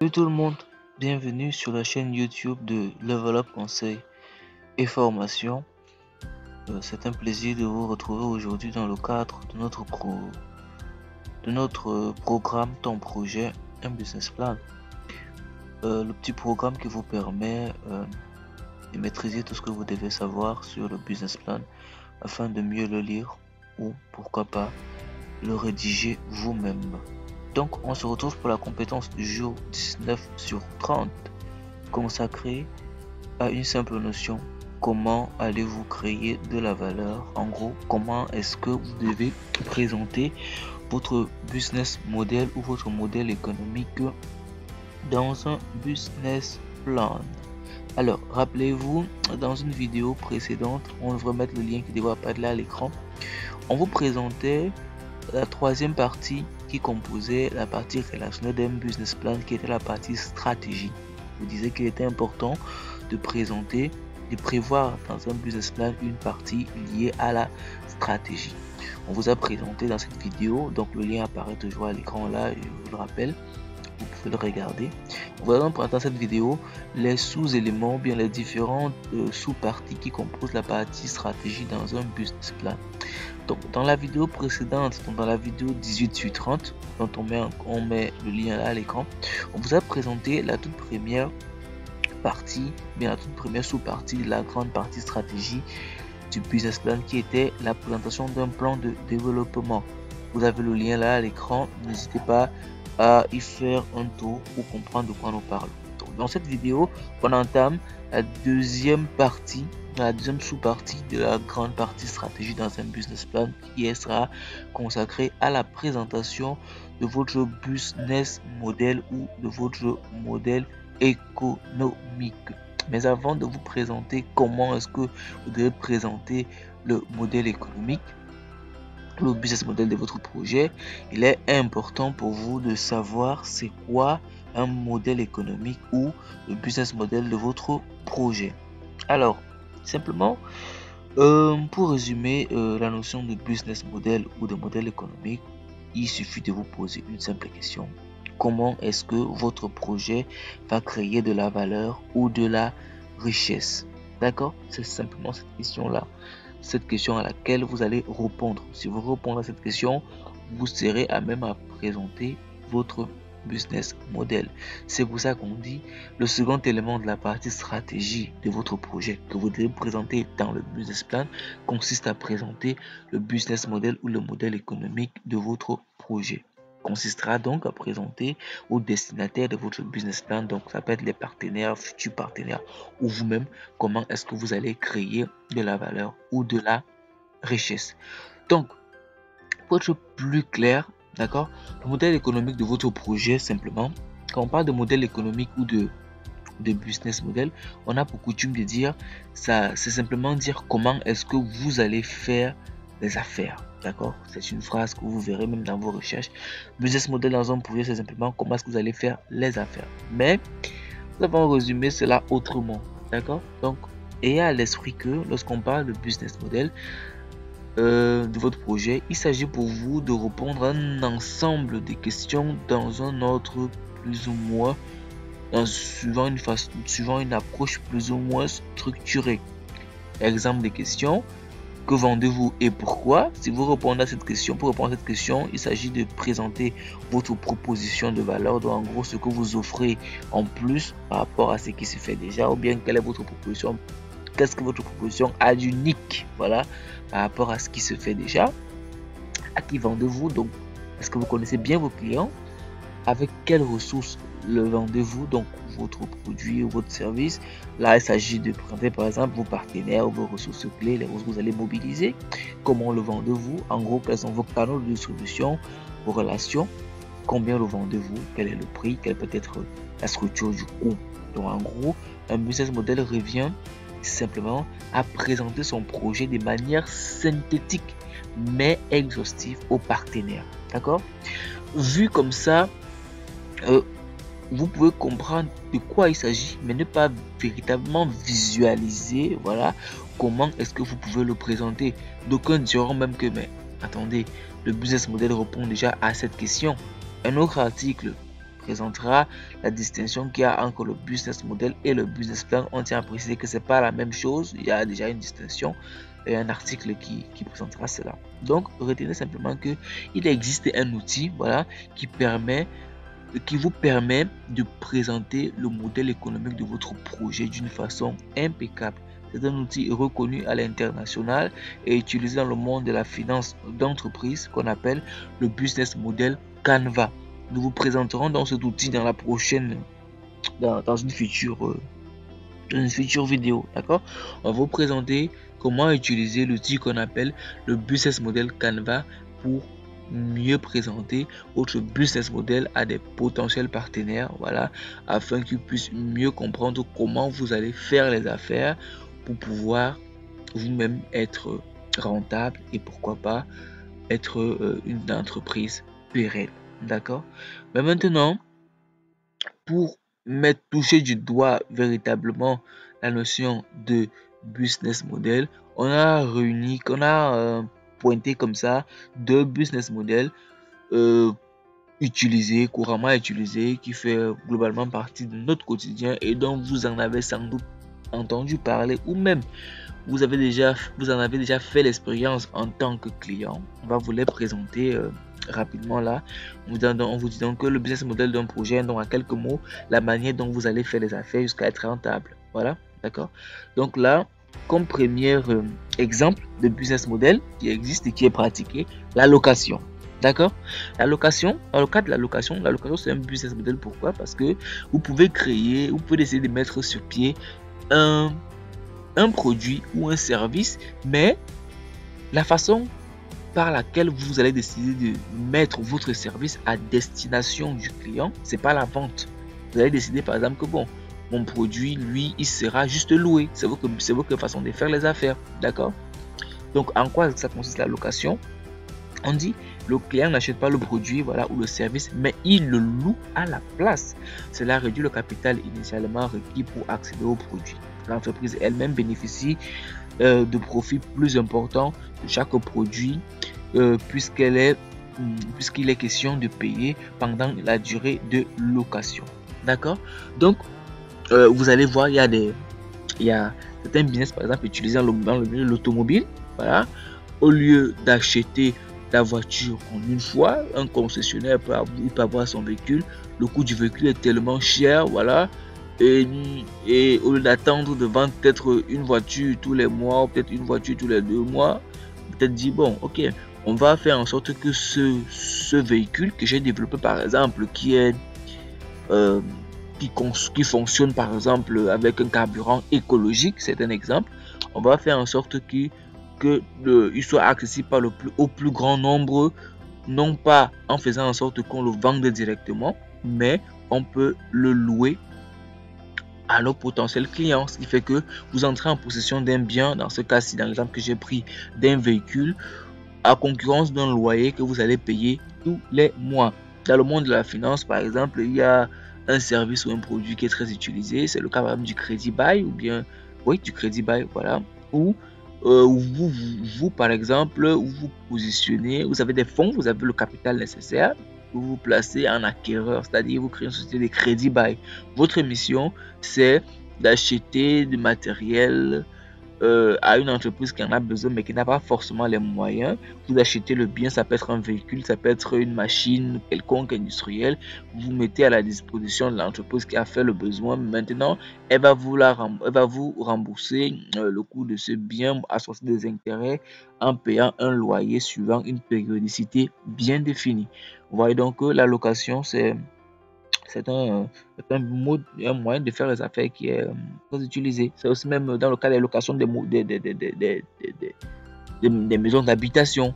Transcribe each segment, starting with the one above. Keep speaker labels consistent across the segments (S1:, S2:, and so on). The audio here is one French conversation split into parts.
S1: Salut tout le monde, bienvenue sur la chaîne YouTube de Level Up Conseil et Formation. C'est un plaisir de vous retrouver aujourd'hui dans le cadre de notre programme Ton Projet, un Business Plan. Le petit programme qui vous permet de maîtriser tout ce que vous devez savoir sur le Business Plan afin de mieux le lire ou pourquoi pas le rédiger vous-même. Donc on se retrouve pour la compétence du jour 19/30 consacrée à une simple notion: comment allez-vous créer de la valeur? En gros, comment est-ce que vous devez présenter votre business model ou votre modèle économique dans un business plan. Alors rappelez-vous, dans une vidéo précédente, on devrait mettre le lien qui devrait apparaître là à l'écran, on vous présentait la troisième partie qui composait la partie relationnelle d'un business plan, qui était la partie stratégie. Je vous disais qu'il était important de présenter, de prévoir dans un business plan une partie liée à la stratégie. On vous a présenté dans cette vidéo, donc le lien apparaît toujours à l'écran là, je vous le rappelle, vous pouvez le regarder. On va donc présenter cette vidéo les sous-éléments, bien les différentes sous-parties qui composent la partie stratégie dans un business plan. Donc dans la vidéo précédente, donc dans la vidéo 18/30, dont on met le lien là à l'écran, on vous a présenté la toute première partie, bien la toute première sous-partie de la grande partie stratégie du business plan, qui était la présentation d'un plan de développement. Vous avez le lien là à l'écran, n'hésitez pas à y faire un tour pour comprendre de quoi nous parlons. Donc, dans cette vidéo, on entame la deuxième partie, la deuxième sous-partie de la grande partie stratégie dans un business plan, qui sera consacrée à la présentation de votre business model ou de votre modèle économique. Mais avant de vous présenter comment est-ce que vous devez présenter le modèle économique, le business model de votre projet, il est important pour vous de savoir c'est quoi un modèle économique ou le business model de votre projet. Alors, simplement, pour résumer la notion de business model ou de modèle économique, il suffit de vous poser une simple question: comment est-ce que votre projet va créer de la valeur ou de la richesse? D'accord? C'est simplement cette question-là. Cette question à laquelle vous allez répondre. Si vous répondez à cette question, vous serez à même à présenter votre business model. C'est pour ça qu'on dit le second élément de la partie stratégie de votre projet que vous devez présenter dans le business plan consiste à présenter le business model ou le modèle économique de votre projet. Consistera donc à présenter aux destinataires de votre business plan, donc ça peut être les partenaires, futurs partenaires ou vous-même, comment est-ce que vous allez créer de la valeur ou de la richesse. Donc, pour être plus clair, d'accord, le modèle économique de votre projet, simplement, quand on parle de modèle économique ou de business model, on a pour coutume de dire ça, c'est simplement dire comment est-ce que vous allez faire les affaires. D'accord, c'est une phrase que vous verrez même dans vos recherches. Business model dans un projet, c'est simplement comment est-ce que vous allez faire les affaires. Mais nous avons résumé cela autrement. D'accord, donc ayez à l'esprit que lorsqu'on parle de business model de votre projet, il s'agit pour vous de répondre à un ensemble de questions dans un ordre plus ou moins suivant une approche plus ou moins structurée. Exemple de questions: que vendez-vous et pourquoi? Si vous répondez à cette question, pour répondre à cette question, il s'agit de présenter votre proposition de valeur, donc en gros ce que vous offrez en plus par rapport à ce qui se fait déjà, ou bien quelle est votre proposition, qu'est-ce que votre proposition a d'unique, voilà, par rapport à ce qui se fait déjà. À qui vendez-vous? Donc, est-ce que vous connaissez bien vos clients? Avec quelles ressources le vendez-vous, donc votre produit ou votre service? Là, il s'agit de présenter par exemple vos partenaires ou vos ressources clés, les ressources que vous allez mobiliser. Comment le vendez-vous? En gros, quels sont vos canaux de distribution, vos relations? Combien le vendez-vous? Quel est le prix? Quelle peut être la structure du coût? Donc en gros, un business model revient simplement à présenter son projet de manière synthétique mais exhaustive aux partenaires. D'accord? Vu comme ça, vous pouvez comprendre de quoi il s'agit, mais ne pas véritablement visualiser, voilà, comment est-ce que vous pouvez le présenter. D'aucuns diront même que, mais attendez, le business model répond déjà à cette question. Un autre article présentera la distinction qu'il y a entre le business model et le business plan. On tient à préciser que c'est pas la même chose. Il y a déjà une distinction et un article qui présentera cela. Donc, retenez simplement que il existe un outil, voilà, qui vous permet de présenter le modèle économique de votre projet d'une façon impeccable. C'est un outil reconnu à l'international et utilisé dans le monde de la finance d'entreprise qu'on appelle le business model Canva. Nous vous présenterons dans cet outil dans la prochaine, dans une future vidéo, d'accord? On va vous présenter comment utiliser l'outil qu'on appelle le business model Canva pour mieux présenter votre business model à des potentiels partenaires, voilà, afin qu'ils puissent mieux comprendre comment vous allez faire les affaires pour pouvoir vous-même être rentable et pourquoi pas être une entreprise pérenne, d'accord? Mais maintenant, pour toucher du doigt véritablement la notion de business model, on a pointé comme ça deux business models couramment utilisés, qui fait globalement partie de notre quotidien et dont vous en avez sans doute entendu parler, ou même vous en avez déjà fait l'expérience en tant que client. On va vous les présenter rapidement là. On vous dit donc que le business model d'un projet, donc en quelques mots, la manière dont vous allez faire les affaires jusqu'à être rentable. Voilà, d'accord. Donc là, comme premier exemple de business model qui existe et qui est pratiqué, la location. D'accord? La location, dans le cas de la location c'est un business model. Pourquoi? Parce que vous pouvez décider de mettre sur pied un produit ou un service, mais la façon par laquelle vous allez décider de mettre votre service à destination du client, c'est pas la vente. Vous allez décider par exemple que bon, mon produit, lui, il sera juste loué. C'est votre façon de faire les affaires, d'accord? Donc, en quoi ça consiste la location? On dit, le client n'achète pas le produit, voilà, ou le service, mais il le loue à la place. Cela réduit le capital initialement requis pour accéder au produit. L'entreprise elle-même bénéficie de profits plus importants de chaque produit puisqu'il est question de payer pendant la durée de location. D'accord? Donc, vous allez voir, il y a certains business, par exemple, utilisant dans le milieu de l'automobile. Voilà. Au lieu d'acheter la voiture en une fois, un concessionnaire peut avoir son véhicule. Le coût du véhicule est tellement cher, voilà. Et au lieu d'attendre de vendre peut-être une voiture tous les mois, peut-être une voiture tous les 2 mois, peut-être dit bon, ok, on va faire en sorte que ce véhicule que j'ai développé par exemple, qui fonctionne par exemple avec un carburant écologique, c'est un exemple, on va faire en sorte qu'il soit accessible au plus grand nombre, non pas en faisant en sorte qu'on le vende directement, mais on peut le louer à nos potentiels clients, ce qui fait que vous entrez en possession d'un bien, dans ce cas-ci, dans l'exemple que j'ai pris, d'un véhicule, à concurrence d'un loyer que vous allez payer tous les mois. Dans le monde de la finance, par exemple, il y a un service ou un produit qui est très utilisé, c'est le cas par exemple du crédit bail, ou bien, oui, du crédit bail, voilà, où vous, par exemple, vous positionnez, vous avez des fonds, vous avez le capital nécessaire, vous vous placez en acquéreur, c'est-à-dire vous créez une société de crédit bail. Votre mission, c'est d'acheter du matériel à une entreprise qui en a besoin mais qui n'a pas forcément les moyens. Vous achetez le bien, ça peut être un véhicule, ça peut être une machine quelconque industrielle, vous mettez à la disposition de l'entreprise qui a fait le besoin. Maintenant, elle va vous rembourser le coût de ce bien associé des intérêts en payant un loyer suivant une périodicité bien définie. Vous voyez donc que la location, c'est un moyen de faire les affaires qui est très utilisé. C'est aussi même dans le cas des locations des maisons d'habitation.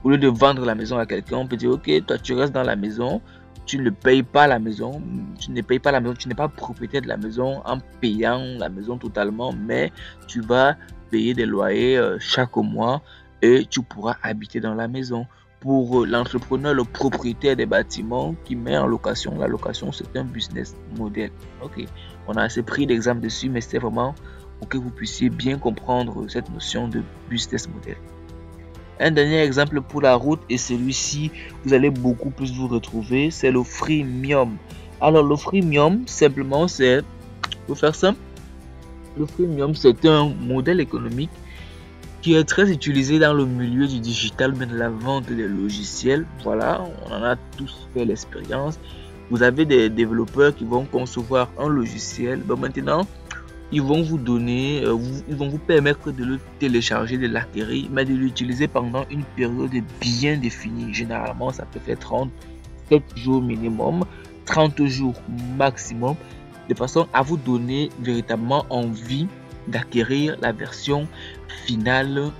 S1: Au lieu de vendre la maison à quelqu'un, on peut dire ok, toi tu restes dans la maison, tu ne payes pas la maison, tu n'es pas propriétaire de la maison en payant la maison totalement, mais tu vas payer des loyers chaque mois et tu pourras habiter dans la maison. Pour l'entrepreneur, le propriétaire des bâtiments qui met en location, la location c'est un business model. Ok, on a assez pris d'exemples dessus, mais c'est vraiment pour que vous puissiez bien comprendre cette notion de business model. Un dernier exemple pour la route, et celui-ci vous allez beaucoup plus vous retrouver, c'est le freemium. Alors, le freemium, simplement, c'est, pour faire simple, le freemium, c'est un modèle économique qui est très utilisé dans le milieu du digital, mais de la vente des logiciels. Voilà, on en a tous fait l'expérience. Vous avez des développeurs qui vont concevoir un logiciel. Ben maintenant, ils vont vous donner, ils vont vous permettre de le télécharger, de l'acquérir, mais de l'utiliser pendant une période bien définie. Généralement, ça peut faire 37 jours minimum, 30 jours maximum, de façon à vous donner véritablement envie d'acquérir la version finale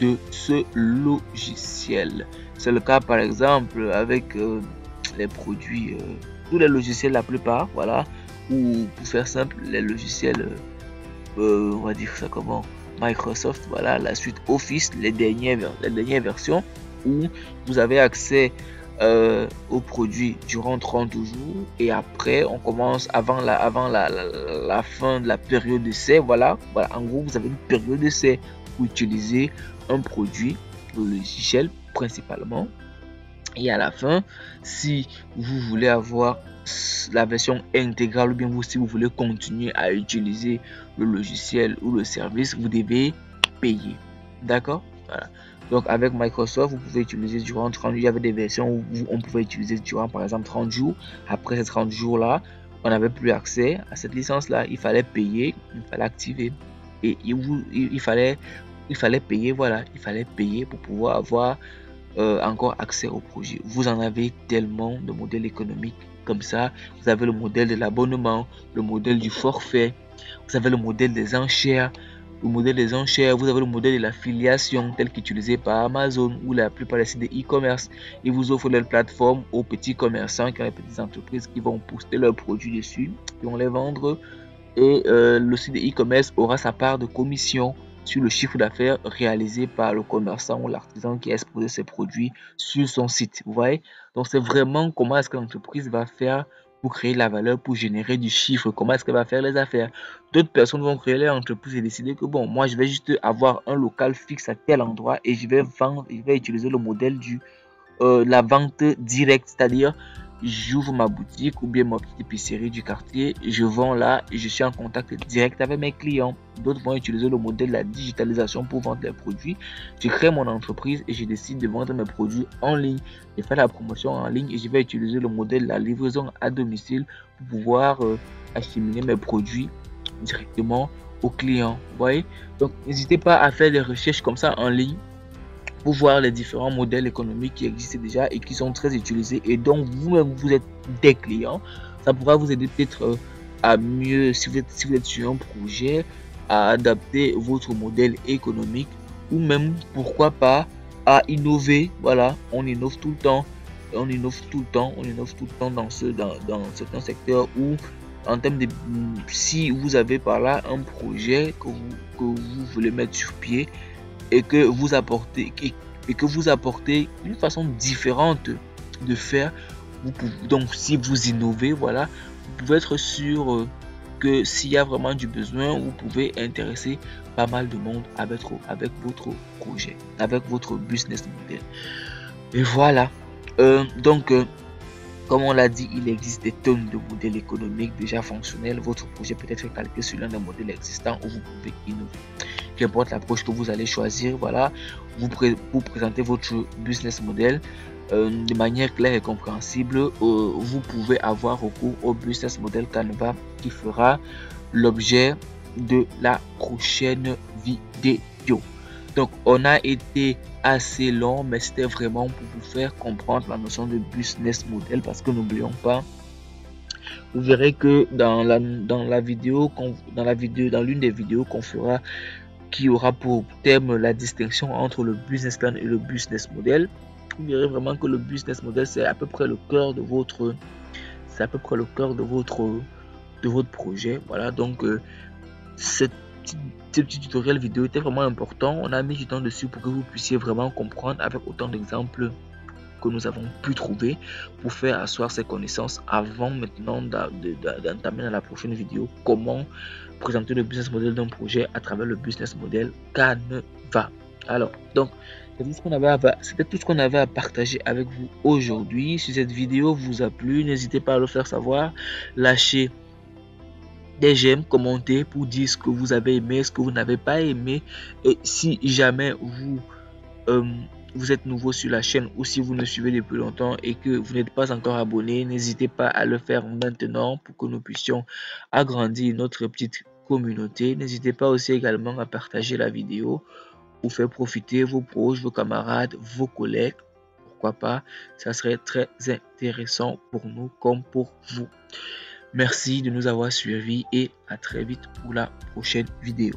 S1: de ce logiciel. C'est le cas par exemple avec les produits, tous les logiciels la plupart, voilà, ou pour faire simple, les logiciels, on va dire ça comment, Microsoft, voilà, la suite Office, les dernières versions où vous avez accès aux produits durant 30 jours et après on commence avant la fin de la période d'essai. Voilà, en gros vous avez une période d'essai pour utiliser un produit, le logiciel principalement, et à la fin, si vous voulez avoir la version intégrale ou bien si vous voulez continuer à utiliser le logiciel ou le service, vous devez payer. D'accord? Voilà. Donc avec Microsoft, vous pouvez utiliser durant 30 jours. Il y avait des versions où on pouvait utiliser durant par exemple 30 jours. Après ces 30 jours-là, on n'avait plus accès à cette licence-là. Il fallait payer, il fallait activer. Et il fallait payer, voilà. Il fallait payer pour pouvoir avoir encore accès au projet. Vous en avez tellement de modèles économiques comme ça. Vous avez le modèle de l'abonnement, le modèle du forfait, vous avez le modèle des enchères, vous avez le modèle de l'affiliation tel qu'utilisé par Amazon ou la plupart des sites de e-commerce. Ils vous offrent leur plateforme aux petits commerçants, qui ont les petites entreprises qui vont poster leurs produits dessus, qui vont les vendre, et le site de e-commerce aura sa part de commission sur le chiffre d'affaires réalisé par le commerçant ou l'artisan qui a exposé ses produits sur son site. Vous voyez? Donc, c'est vraiment comment est-ce que l'entreprise va faire pour créer de la valeur, pour générer du chiffre, comment est-ce qu'elle va faire les affaires. D'autres personnes vont créer leur entreprise et décider que bon, moi je vais juste avoir un local fixe à tel endroit et je vais vendre, je vais utiliser le modèle du la vente directe, c'est-à-dire j'ouvre ma boutique ou bien ma petite épicerie du quartier, je vends là et je suis en contact direct avec mes clients. D'autres vont utiliser le modèle de la digitalisation pour vendre les produits. Je crée mon entreprise et je décide de vendre mes produits en ligne. Je fais la promotion en ligne et je vais utiliser le modèle de la livraison à domicile pour pouvoir acheminer mes produits directement aux clients. Vous voyez? Donc n'hésitez pas à faire des recherches comme ça en ligne pour voir les différents modèles économiques qui existent déjà et qui sont très utilisés et dont vous-même vous êtes des clients. Ça pourra vous aider peut-être à mieux, si vous êtes sur un projet, à adapter votre modèle économique ou même, pourquoi pas, à innover. Voilà, on innove tout le temps. On innove tout le temps. On innove tout le temps dans certains secteurs où, en termes de, si vous avez par là un projet que vous voulez mettre sur pied, et que vous apportez une façon différente de faire, donc si vous innovez, voilà, vous pouvez être sûr que s'il y a vraiment du besoin, vous pouvez intéresser pas mal de monde avec votre projet, avec votre business model. Et voilà. Comme on l'a dit, il existe des tonnes de modèles économiques déjà fonctionnels. Votre projet peut être calqué sur l'un des modèles existants où vous pouvez innover. Qu'importe l'approche que vous allez choisir, voilà, vous présentez votre business model de manière claire et compréhensible. Vous pouvez avoir recours au business model Canva qui fera l'objet de la prochaine vidéo. Donc, on a été assez long, mais c'était vraiment pour vous faire comprendre la notion de business model, parce que n'oublions pas, vous verrez que dans l'une des vidéos qu'on fera, qui aura pour thème la distinction entre le business plan et le business model, vous verrez vraiment que le business model, c'est à peu près le cœur de votre projet. Voilà, donc ce petit tutoriel vidéo était vraiment important. On a mis du temps dessus pour que vous puissiez vraiment comprendre avec autant d'exemples que nous avons pu trouver pour faire asseoir ces connaissances avant maintenant d'entamer dans la prochaine vidéo comment présenter le business model d'un projet à travers le business model Canva. Alors, donc, C'était tout ce qu'on avait à partager avec vous aujourd'hui. Si cette vidéo vous a plu, n'hésitez pas à le faire savoir. Lâchez des j'aime, commentez pour dire ce que vous avez aimé, ce que vous n'avez pas aimé. Et si jamais vous êtes nouveau sur la chaîne ou si vous nous suivez depuis longtemps et que vous n'êtes pas encore abonné, n'hésitez pas à le faire maintenant pour que nous puissions agrandir notre petite communauté. N'hésitez pas aussi également à partager la vidéo pour faire profiter vos proches, vos camarades, vos collègues. Pourquoi pas, ça serait très intéressant pour nous comme pour vous. Merci de nous avoir suivis et à très vite pour la prochaine vidéo.